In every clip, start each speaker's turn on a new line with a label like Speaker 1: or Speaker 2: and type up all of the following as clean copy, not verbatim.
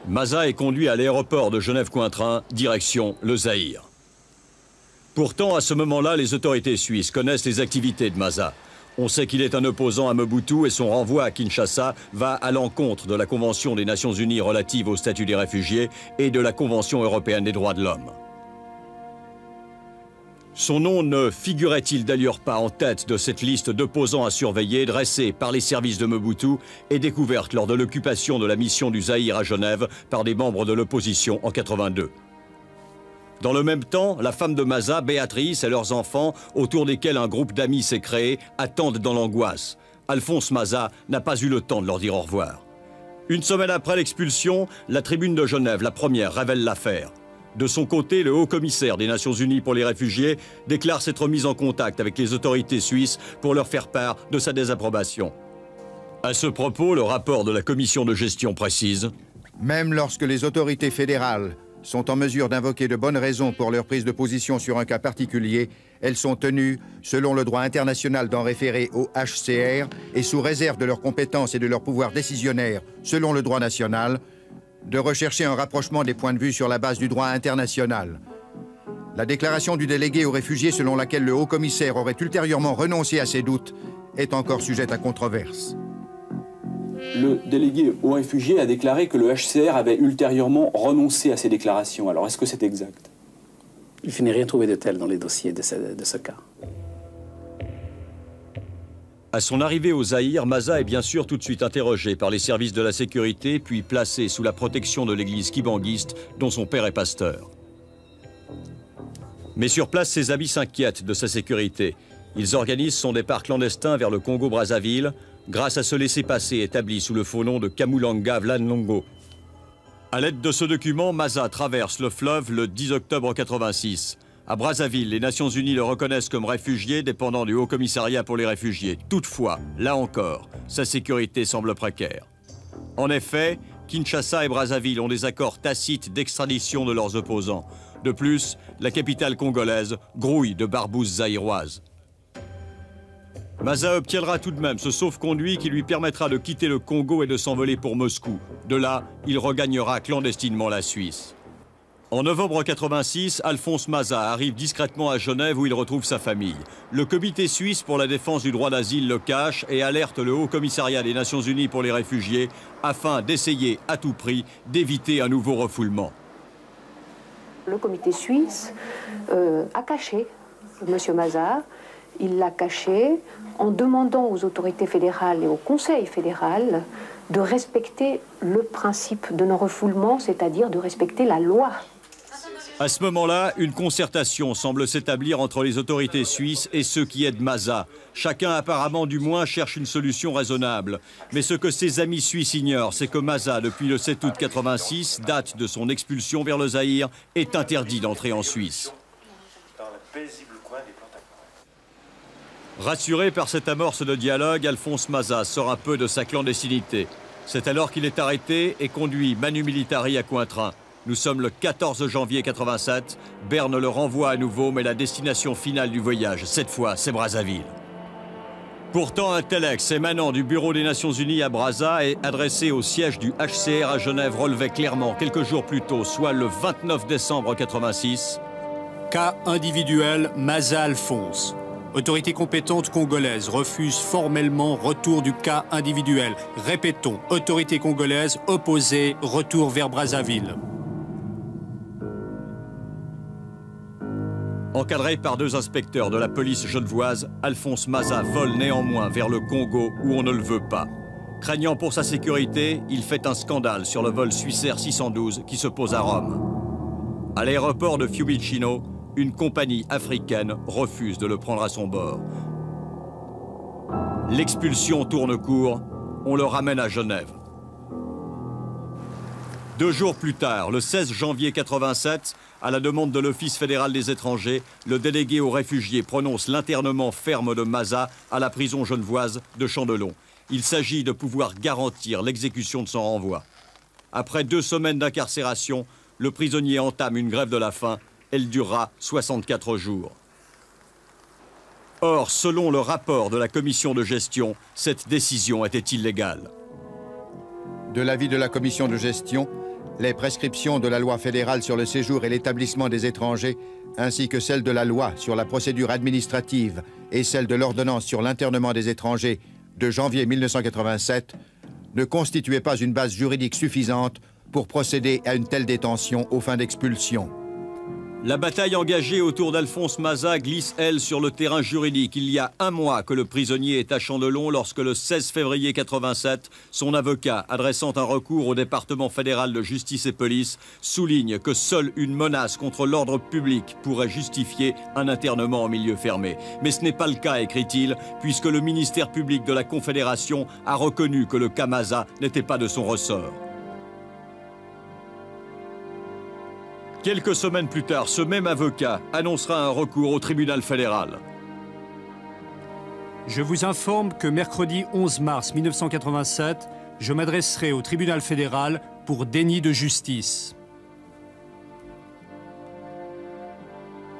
Speaker 1: Maza est conduit à l'aéroport de Genève-Cointrin, direction le Zaïre. Pourtant, à ce moment-là, les autorités suisses connaissent les activités de Maza. On sait qu'il est un opposant à Mobutu et son renvoi à Kinshasa va à l'encontre de la Convention des Nations Unies relative au statut des réfugiés et de la Convention européenne des droits de l'homme. Son nom ne figurait-il d'ailleurs pas en tête de cette liste d'opposants à surveiller dressée par les services de Mobutu et découverte lors de l'occupation de la mission du Zaïre à Genève par des membres de l'opposition en 82. Dans le même temps, la femme de Maza, Béatrice, et leurs enfants, autour desquels un groupe d'amis s'est créé, attendent dans l'angoisse. Alphonse Maza n'a pas eu le temps de leur dire au revoir. Une semaine après l'expulsion, la Tribune de Genève, la première, révèle l'affaire. De son côté, le haut-commissaire des Nations Unies pour les réfugiés déclare s'être mis en contact avec les autorités suisses pour leur faire part de sa désapprobation. À ce propos, le rapport de la commission de gestion précise:
Speaker 2: même lorsque les autorités fédérales sont en mesure d'invoquer de bonnes raisons pour leur prise de position sur un cas particulier, elles sont tenues, selon le droit international, d'en référer au HCR et sous réserve de leurs compétences et de leur pouvoir décisionnaire, selon le droit national, de rechercher un rapprochement des points de vue sur la base du droit international. La déclaration du délégué aux réfugiés selon laquelle le haut-commissaire aurait ultérieurement renoncé à ses doutes est encore sujette à controverse.
Speaker 3: Le délégué aux réfugiés a déclaré que le HCR avait ultérieurement renoncé à ses déclarations. Alors, est-ce que c'est exact?
Speaker 4: Je n'ai rien trouvé de tel dans les dossiers de ce cas.
Speaker 1: À son arrivée au Zaïre, Maza est bien sûr tout de suite interrogé par les services de la sécurité, puis placé sous la protection de l'église kibanguiste, dont son père est pasteur. Mais sur place, ses amis s'inquiètent de sa sécurité. Ils organisent son départ clandestin vers le Congo-Brazzaville, grâce à ce laissez-passer établi sous le faux nom de Kamulanga Vlanlongo. À l'aide de ce document, Maza traverse le fleuve le 10 octobre 86. À Brazzaville, les Nations Unies le reconnaissent comme réfugié dépendant du Haut-Commissariat pour les réfugiés. Toutefois, là encore, sa sécurité semble précaire. En effet, Kinshasa et Brazzaville ont des accords tacites d'extradition de leurs opposants. De plus, la capitale congolaise grouille de barbouzes zaïroises. Maza obtiendra tout de même ce sauf-conduit qui lui permettra de quitter le Congo et de s'envoler pour Moscou. De là, il regagnera clandestinement la Suisse. En novembre 86, Alphonse Maza arrive discrètement à Genève où il retrouve sa famille. Le comité suisse pour la défense du droit d'asile le cache et alerte le Haut-Commissariat des Nations Unies pour les réfugiés afin d'essayer à tout prix d'éviter un nouveau refoulement.
Speaker 5: Le comité suisse a caché M. Maza. Il l'a caché en demandant aux autorités fédérales et au Conseil fédéral de respecter le principe de non-refoulement, c'est-à-dire de respecter la loi.
Speaker 1: À ce moment-là, une concertation semble s'établir entre les autorités suisses et ceux qui aident Maza. Chacun apparemment du moins cherche une solution raisonnable. Mais ce que ses amis suisses ignorent, c'est que Maza, depuis le 7 août 86, date de son expulsion vers le Zaïre, est interdit d'entrer en Suisse. Rassuré par cette amorce de dialogue, Alphonse Maza sort un peu de sa clandestinité. C'est alors qu'il est arrêté et conduit manu militari à Cointrin. Nous sommes le 14 janvier 87. Berne le renvoie à nouveau, mais la destination finale du voyage, cette fois, c'est Brazzaville. Pourtant, un telex émanant du Bureau des Nations Unies à Brazza et adressé au siège du HCR à Genève relevait clairement, quelques jours plus tôt, soit le 29 décembre 86.
Speaker 6: Cas individuel, Maza Alphonse. Autorité compétente congolaise refuse formellement retour du cas individuel. Répétons, autorité congolaise opposée, retour vers Brazzaville.
Speaker 1: Encadré par 2 inspecteurs de la police genevoise, Alphonse Maza vole néanmoins vers le Congo où on ne le veut pas. Craignant pour sa sécurité, il fait un scandale sur le vol Swissair 612 qui se pose à Rome. À l'aéroport de Fiumicino, une compagnie africaine refuse de le prendre à son bord. L'expulsion tourne court, on le ramène à Genève. 2 jours plus tard, le 16 janvier 87, à la demande de l'Office fédéral des étrangers, le délégué aux réfugiés prononce l'internement ferme de Maza à la prison genevoise de Chandelon. Il s'agit de pouvoir garantir l'exécution de son renvoi. Après 2 semaines d'incarcération, le prisonnier entame une grève de la faim. Elle durera 64 jours. Or, selon le rapport de la commission de gestion, cette décision était illégale.
Speaker 2: De l'avis de la commission de gestion, Les prescriptions de la loi fédérale sur le séjour et l'établissement des étrangers, ainsi que celles de la loi sur la procédure administrative et celle de l'ordonnance sur l'internement des étrangers de janvier 1987, ne constituaient pas une base juridique suffisante pour procéder à une telle détention aux fins d'expulsion.
Speaker 1: La bataille engagée autour d'Alphonse Maza glisse, elle, sur le terrain juridique. Il y a un mois que le prisonnier est à Chandelon lorsque le 16 février 87, son avocat, adressant un recours au département fédéral de justice et police, souligne que seule une menace contre l'ordre public pourrait justifier un internement en milieu fermé. Mais ce n'est pas le cas, écrit-il, puisque le ministère public de la Confédération a reconnu que le cas Maza n'était pas de son ressort. Quelques semaines plus tard, ce même avocat annoncera un recours au tribunal fédéral.
Speaker 6: Je vous informe que mercredi 11 mars 1987, je m'adresserai au tribunal fédéral pour déni de justice.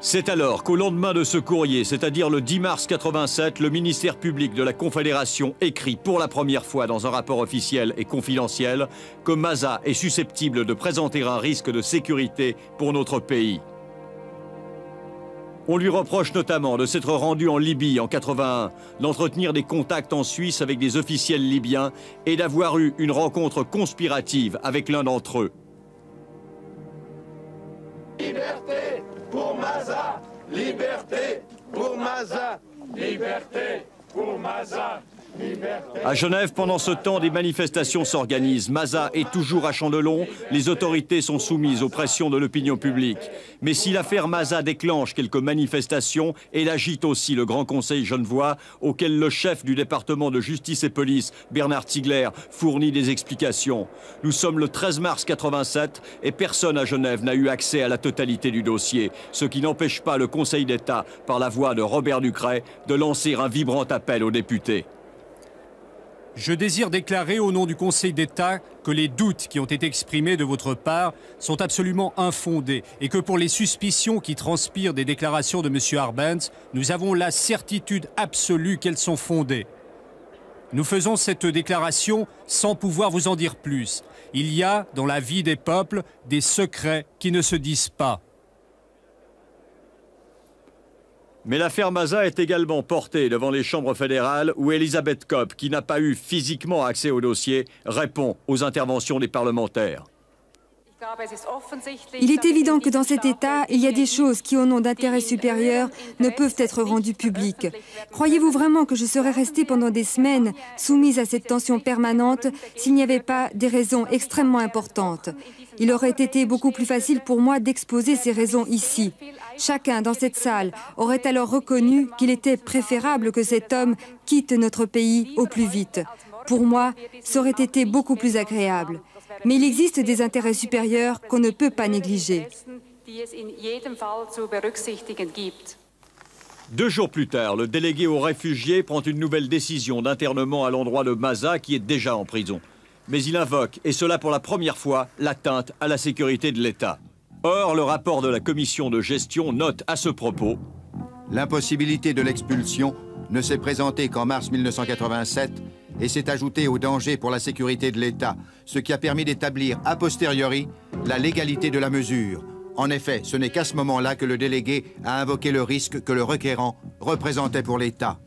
Speaker 1: C'est alors qu'au lendemain de ce courrier, c'est-à-dire le 10 mars 87, le ministère public de la Confédération écrit pour la première fois dans un rapport officiel et confidentiel que Maza est susceptible de présenter un risque de sécurité pour notre pays. On lui reproche notamment de s'être rendu en Libye en 81, d'entretenir des contacts en Suisse avec des officiels libyens et d'avoir eu une rencontre conspirative avec l'un d'entre eux.
Speaker 7: Liberté pour Maza, liberté pour Maza, liberté pour Maza.
Speaker 1: À Genève, pendant ce temps, des manifestations s'organisent. Maza est toujours à Chandelon. Les autorités sont soumises aux pressions de l'opinion publique. Mais si l'affaire Maza déclenche quelques manifestations, elle agite aussi le Grand Conseil genevois, auquel le chef du département de justice et police, Bernard Ziegler, fournit des explications. Nous sommes le 13 mars 87 et personne à Genève n'a eu accès à la totalité du dossier, ce qui n'empêche pas le Conseil d'État, par la voix de Robert Ducret, de lancer un vibrant appel aux députés.
Speaker 6: Je désire déclarer au nom du Conseil d'État que les doutes qui ont été exprimés de votre part sont absolument infondés et que pour les suspicions qui transpirent des déclarations de M. Arbenz, nous avons la certitude absolue qu'elles sont fondées. Nous faisons cette déclaration sans pouvoir vous en dire plus. Il y a, dans la vie des peuples, des secrets qui ne se disent pas.
Speaker 1: Mais l'affaire Maza est également portée devant les chambres fédérales où Elisabeth Kopp, qui n'a pas eu physiquement accès au dossier, répond aux interventions des parlementaires.
Speaker 8: Il est évident que dans cet État, il y a des choses qui, au nom d'intérêts supérieurs, ne peuvent être rendues publiques. Croyez-vous vraiment que je serais restée pendant des semaines soumise à cette tension permanente s'il n'y avait pas des raisons extrêmement importantes? Il aurait été beaucoup plus facile pour moi d'exposer ces raisons ici. Chacun dans cette salle aurait alors reconnu qu'il était préférable que cet homme quitte notre pays au plus vite. Pour moi, ça aurait été beaucoup plus agréable. Mais il existe des intérêts supérieurs qu'on ne peut pas négliger.
Speaker 1: 2 jours plus tard, le délégué aux réfugiés prend une nouvelle décision d'internement à l'endroit de Maza qui est déjà en prison. Mais il invoque, et cela pour la première fois, l'atteinte à la sécurité de l'État. Or, le rapport de la commission de gestion note à ce propos:
Speaker 2: l'impossibilité de l'expulsion ne s'est présentée qu'en mars 1987 et s'est ajoutée au danger pour la sécurité de l'État, ce qui a permis d'établir a posteriori la légalité de la mesure. En effet, ce n'est qu'à ce moment-là que le délégué a invoqué le risque que le requérant représentait pour l'État.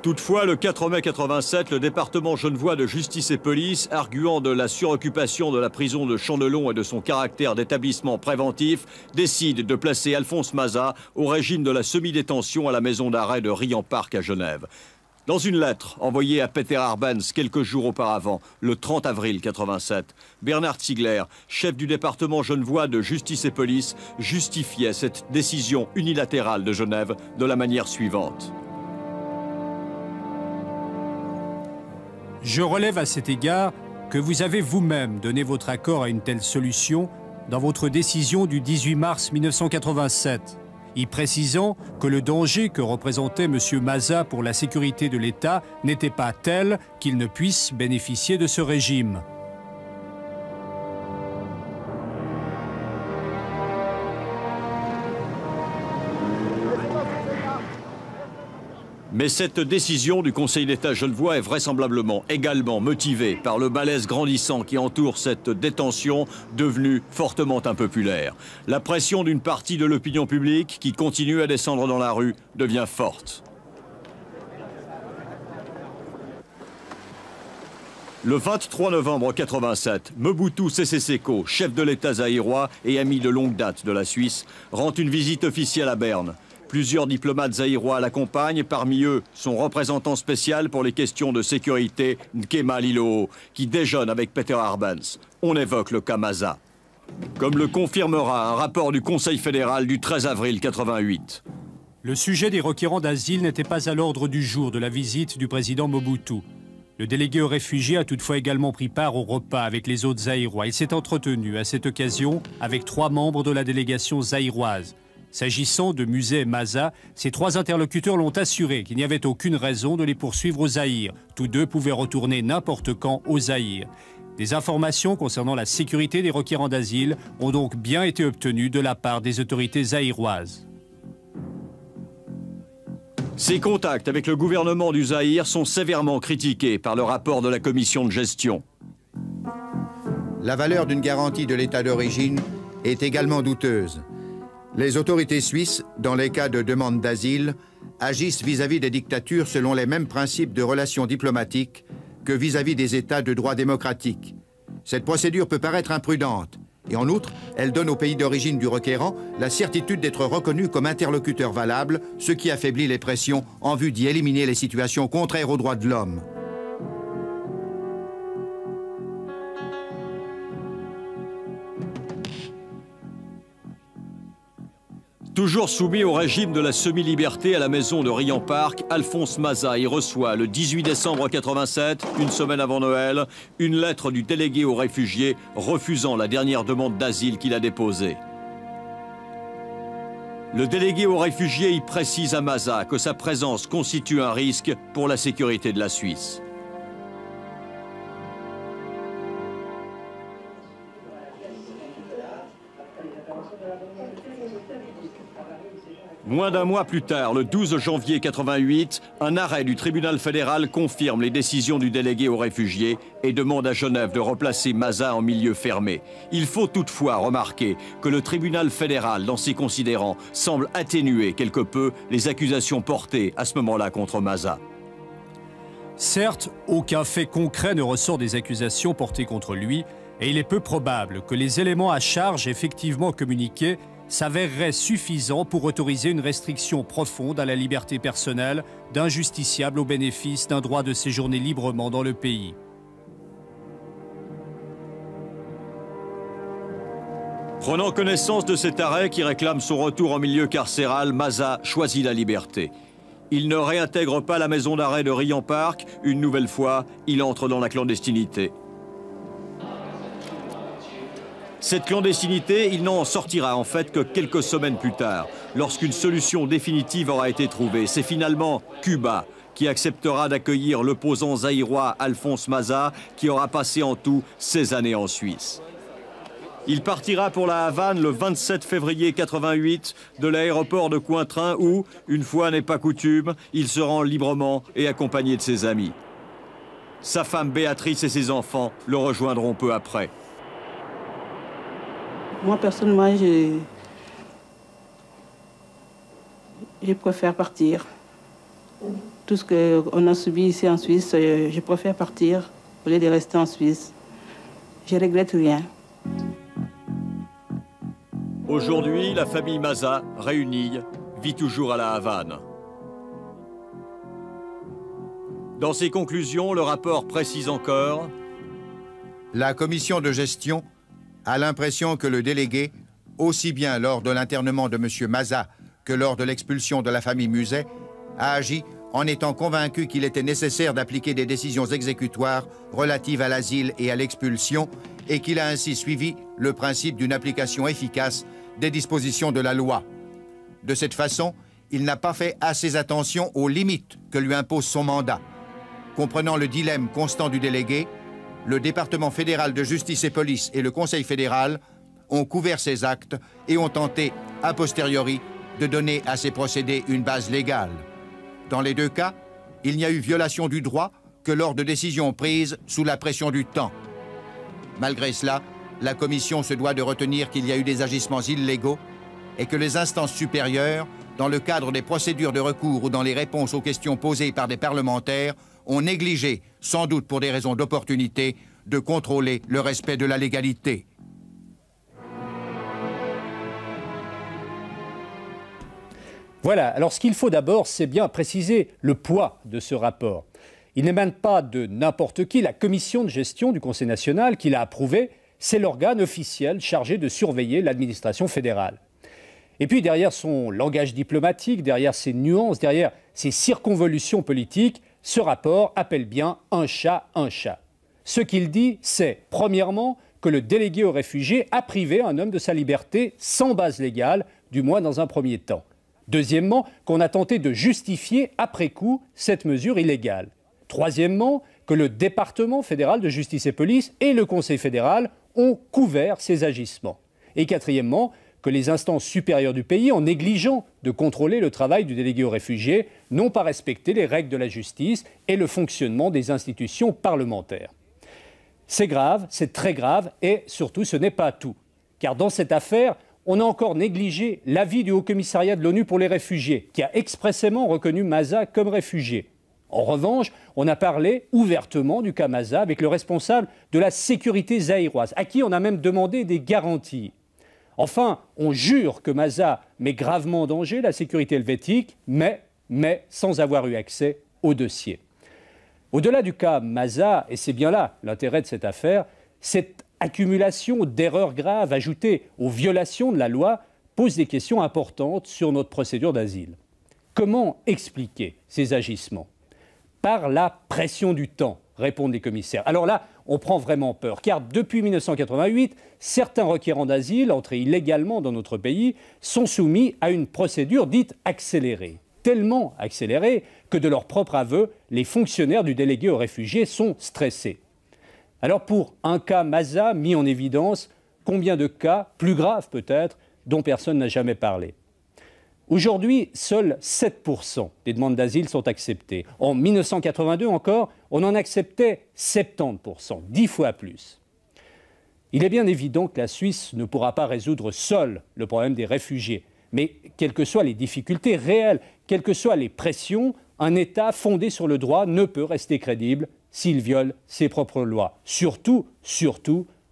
Speaker 1: Toutefois, le 4 mai 87, le département genevois de justice et police, arguant de la suroccupation de la prison de Chandelon et de son caractère d'établissement préventif, décide de placer Alphonse Maza au régime de la semi-détention à la maison d'arrêt de Riant-Park à Genève. Dans une lettre envoyée à Peter Arbenz quelques jours auparavant, le 30 avril 87, Bernard Ziegler, chef du département genevois de justice et police, justifiait cette décision unilatérale de Genève de la manière suivante.
Speaker 6: Je relève à cet égard que vous avez vous-même donné votre accord à une telle solution dans votre décision du 18 mars 1987, y précisant que le danger que représentait M. Maza pour la sécurité de l'État n'était pas tel qu'il ne puisse bénéficier de ce régime.
Speaker 1: Mais cette décision du Conseil d'État genevois est vraisemblablement également motivée par le malaise grandissant qui entoure cette détention devenue fortement impopulaire. La pression d'une partie de l'opinion publique qui continue à descendre dans la rue devient forte. Le 23 novembre 87, Mobutu Sese Seko, chef de l'État zaïrois et ami de longue date de la Suisse, rend une visite officielle à Berne. Plusieurs diplomates zaïrois l'accompagnent, parmi eux son représentant spécial pour les questions de sécurité, Nkema Liloo, qui déjeune avec Peter Arbenz. On évoque le cas Maza. Comme le confirmera un rapport du Conseil fédéral du 13 avril 88.
Speaker 6: Le sujet des requérants d'asile n'était pas à l'ordre du jour de la visite du président Mobutu. Le délégué aux réfugiés a toutefois également pris part au repas avec les autres zaïrois. Il s'est entretenu à cette occasion avec 3 membres de la délégation zaïroise. S'agissant de Musée Maza, ces 3 interlocuteurs l'ont assuré qu'il n'y avait aucune raison de les poursuivre au Zaïre. Tous 2 pouvaient retourner n'importe quand au Zaïre. Des informations concernant la sécurité des requérants d'asile ont donc bien été obtenues de la part des autorités zaïroises.
Speaker 1: Ces contacts avec le gouvernement du Zaïre sont sévèrement critiqués par le rapport de la commission de gestion.
Speaker 2: La valeur d'une garantie de l'État d'origine est également douteuse. Les autorités suisses, dans les cas de demande d'asile, agissent vis-à-vis des dictatures selon les mêmes principes de relations diplomatiques que vis-à-vis des États de droit démocratique. Cette procédure peut paraître imprudente, et en outre, elle donne au pays d'origine du requérant la certitude d'être reconnu comme interlocuteur valable, ce qui affaiblit les pressions en vue d'y éliminer les situations contraires aux droits de l'homme.
Speaker 1: Toujours soumis au régime de la semi-liberté à la maison de Riant Park, Alphonse Maza y reçoit le 18 décembre 87, une semaine avant Noël, une lettre du délégué aux réfugiés refusant la dernière demande d'asile qu'il a déposée. Le délégué aux réfugiés y précise à Maza que sa présence constitue un risque pour la sécurité de la Suisse. Moins d'un mois plus tard, le 12 janvier 88, un arrêt du tribunal fédéral confirme les décisions du délégué aux réfugiés et demande à Genève de replacer Maza en milieu fermé. Il faut toutefois remarquer que le tribunal fédéral, dans ses considérants, semble atténuer quelque peu les accusations portées à ce moment-là contre Maza.
Speaker 6: Certes, aucun fait concret ne ressort des accusations portées contre lui, et il est peu probable que les éléments à charge effectivement communiqués s'avérerait suffisant pour autoriser une restriction profonde à la liberté personnelle d'un justiciable au bénéfice d'un droit de séjourner librement dans le pays.
Speaker 1: Prenant connaissance de cet arrêt qui réclame son retour en milieu carcéral, Maza choisit la liberté. Il ne réintègre pas la maison d'arrêt de Riant Park. Une nouvelle fois, il entre dans la clandestinité. Cette clandestinité, il n'en sortira en fait que quelques semaines plus tard, lorsqu'une solution définitive aura été trouvée. C'est finalement Cuba qui acceptera d'accueillir l'opposant zaïrois Alphonse Maza, qui aura passé en tout 16 années en Suisse. Il partira pour la Havane le 27 février 88 de l'aéroport de Cointrin où, une fois n'est pas coutume, il se rend librement et accompagné de ses amis. Sa femme Béatrice et ses enfants le rejoindront peu après.
Speaker 9: Moi, personnellement, je préfère partir. Tout ce qu'on a subi ici en Suisse, je préfère partir au lieu de rester en Suisse. Je ne regrette rien.
Speaker 1: Aujourd'hui, la famille Maza, réunie, vit toujours à la Havane. Dans ses conclusions, le rapport précise encore:
Speaker 2: la commission de gestion a l'impression que le délégué, aussi bien lors de l'internement de M. Maza que lors de l'expulsion de la famille Muset, a agi en étant convaincu qu'il était nécessaire d'appliquer des décisions exécutoires relatives à l'asile et à l'expulsion et qu'il a ainsi suivi le principe d'une application efficace des dispositions de la loi. De cette façon, il n'a pas fait assez attention aux limites que lui impose son mandat. Comprenant le dilemme constant du délégué, le département fédéral de justice et police et le Conseil fédéral ont couvert ces actes et ont tenté, a posteriori, de donner à ces procédés une base légale. Dans les deux cas, il n'y a eu violation du droit que lors de décisions prises sous la pression du temps. Malgré cela, la Commission se doit de retenir qu'il y a eu des agissements illégaux et que les instances supérieures, dans le cadre des procédures de recours ou dans les réponses aux questions posées par des parlementaires, ont négligé, sans doute pour des raisons d'opportunité, de contrôler le respect de la légalité.
Speaker 10: Voilà, alors ce qu'il faut d'abord, c'est bien préciser le poids de ce rapport. Il n'émane pas de n'importe qui. La commission de gestion du Conseil national qui l'a approuvé, c'est l'organe officiel chargé de surveiller l'administration fédérale. Et puis derrière son langage diplomatique, derrière ses nuances, derrière ses circonvolutions politiques, ce rapport appelle bien un chat un chat. Ce qu'il dit, c'est, premièrement, que le délégué aux réfugiés a privé un homme de sa liberté sans base légale, du moins dans un premier temps. Deuxièmement, qu'on a tenté de justifier après coup cette mesure illégale. Troisièmement, que le département fédéral de justice et police et le Conseil fédéral ont couvert ces agissements. Et quatrièmement, que les instances supérieures du pays, en négligeant de contrôler le travail du délégué aux réfugiés, n'ont pas respecté les règles de la justice et le fonctionnement des institutions parlementaires. C'est grave, c'est très grave, et surtout ce n'est pas tout. Car dans cette affaire, on a encore négligé l'avis du Haut-Commissariat de l'ONU pour les réfugiés, qui a expressément reconnu Maza comme réfugié. En revanche, on a parlé ouvertement du cas Maza avec le responsable de la sécurité zaïroise, à qui on a même demandé des garanties. Enfin, on jure que Maza met gravement en danger la sécurité helvétique, mais sans avoir eu accès au dossier. Au-delà du cas Maza, et c'est bien là l'intérêt de cette affaire, cette accumulation d'erreurs graves ajoutées aux violations de la loi pose des questions importantes sur notre procédure d'asile. Comment expliquer ces agissements? Par la pression du temps, répondent les commissaires. Alors là, on prend vraiment peur, car depuis 1988, certains requérants d'asile entrés illégalement dans notre pays sont soumis à une procédure dite accélérée. Tellement accélérée que de leur propre aveu, les fonctionnaires du délégué aux réfugiés sont stressés. Alors pour un cas Maza mis en évidence, combien de cas, plus graves peut-être, dont personne n'a jamais parlé? Aujourd'hui, seuls 7% des demandes d'asile sont acceptées. En 1982 encore, on en acceptait 70%, 10 fois plus. Il est bien évident que la Suisse ne pourra pas résoudre seule le problème des réfugiés. Mais quelles que soient les difficultés réelles, quelles que soient les pressions, un État fondé sur le droit ne peut rester crédible s'il viole ses propres lois. Surtout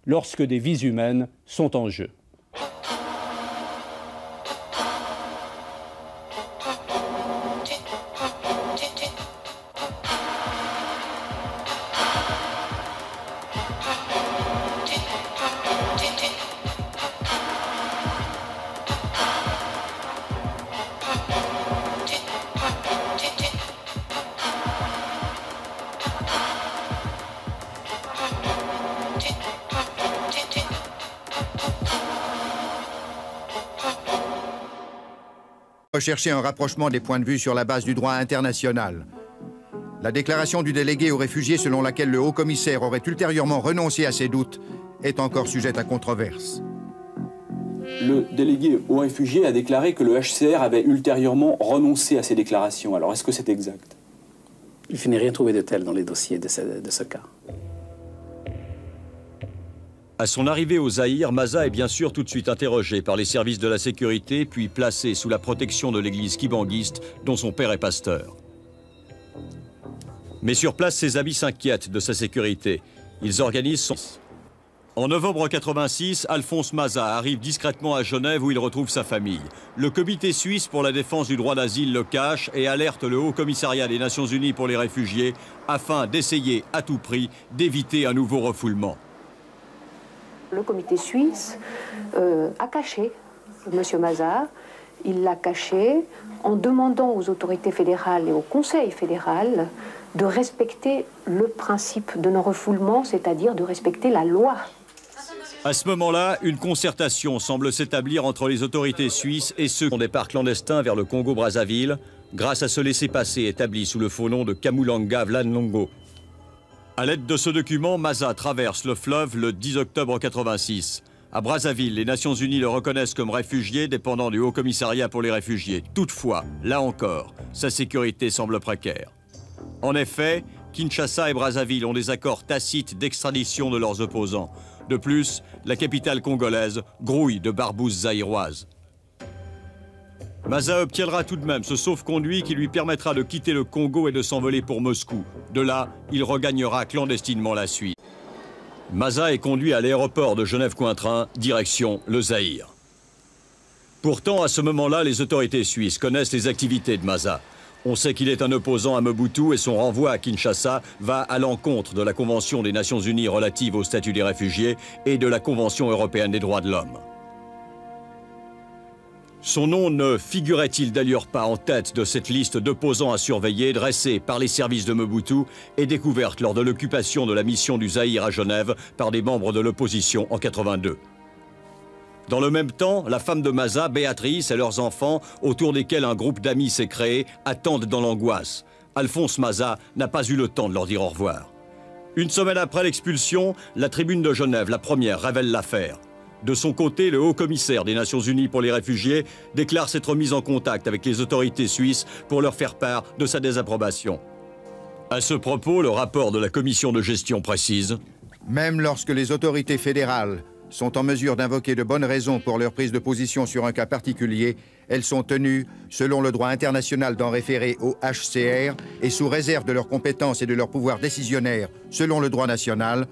Speaker 10: lorsque des vies humaines sont en jeu.
Speaker 2: Rechercher un rapprochement des points de vue sur la base du droit international. La déclaration du délégué aux réfugiés selon laquelle le haut-commissaire aurait ultérieurement renoncé à ses doutes est encore sujette à controverse.
Speaker 3: Le délégué aux réfugiés a déclaré que le HCR avait ultérieurement renoncé à ses déclarations. Alors, est-ce que c'est exact?
Speaker 4: Je n'ai rien trouvé de tel dans les dossiers de ce cas.
Speaker 1: À son arrivée au Zaïre, Maza est bien sûr tout de suite interrogé par les services de la sécurité, puis placé sous la protection de l'église kibanguiste, dont son père est pasteur. Mais sur place, ses amis s'inquiètent de sa sécurité. Ils organisent son... En novembre 86, Alphonse Maza arrive discrètement à Genève où il retrouve sa famille. Le comité suisse pour la défense du droit d'asile le cache et alerte le Haut-Commissariat des Nations Unies pour les réfugiés afin d'essayer à tout prix d'éviter un nouveau refoulement.
Speaker 5: Le comité suisse a caché M. Maza. Il l'a caché en demandant aux autorités fédérales et au Conseil fédéral de respecter le principe de non-refoulement, c'est-à-dire de respecter la loi.
Speaker 1: À ce moment-là, une concertation semble s'établir entre les autorités suisses et ceux qui ont des départs clandestins vers le Congo-Brazzaville, grâce à ce laissez-passer établi sous le faux nom de Kamulanga Vlanlongo. À l'aide de ce document, Maza traverse le fleuve le 10 octobre 86. À Brazzaville, les Nations Unies le reconnaissent comme réfugié dépendant du Haut-Commissariat pour les réfugiés. Toutefois, là encore, sa sécurité semble précaire. En effet, Kinshasa et Brazzaville ont des accords tacites d'extradition de leurs opposants. De plus, la capitale congolaise grouille de barbouzes zaïroises. Maza obtiendra tout de même ce sauf-conduit qui lui permettra de quitter le Congo et de s'envoler pour Moscou. De là, il regagnera clandestinement la Suisse. Maza est conduit à l'aéroport de Genève-Cointrin, direction le Zaïre. Pourtant, à ce moment-là, les autorités suisses connaissent les activités de Maza. On sait qu'il est un opposant à Mobutu et son renvoi à Kinshasa va à l'encontre de la Convention des Nations Unies relative au statut des réfugiés et de la Convention européenne des droits de l'homme. Son nom ne figurait-il d'ailleurs pas en tête de cette liste d'opposants à surveiller dressée par les services de Mobutu et découverte lors de l'occupation de la mission du Zaïre à Genève par des membres de l'opposition en 82. Dans le même temps, la femme de Maza, Béatrice, et leurs enfants, autour desquels un groupe d'amis s'est créé, attendent dans l'angoisse. Alphonse Maza n'a pas eu le temps de leur dire au revoir. Une semaine après l'expulsion, la Tribune de Genève, la première, révèle l'affaire. De son côté, le haut-commissaire des Nations Unies pour les réfugiés déclare s'être mis en contact avec les autorités suisses pour leur faire part de sa désapprobation. À ce propos, le rapport de la commission de gestion précise «
Speaker 2: Même lorsque les autorités fédérales sont en mesure d'invoquer de bonnes raisons pour leur prise de position sur un cas particulier, elles sont tenues, selon le droit international, d'en référer au HCR et sous réserve de leurs compétences et de leur pouvoir décisionnaire, selon le droit national,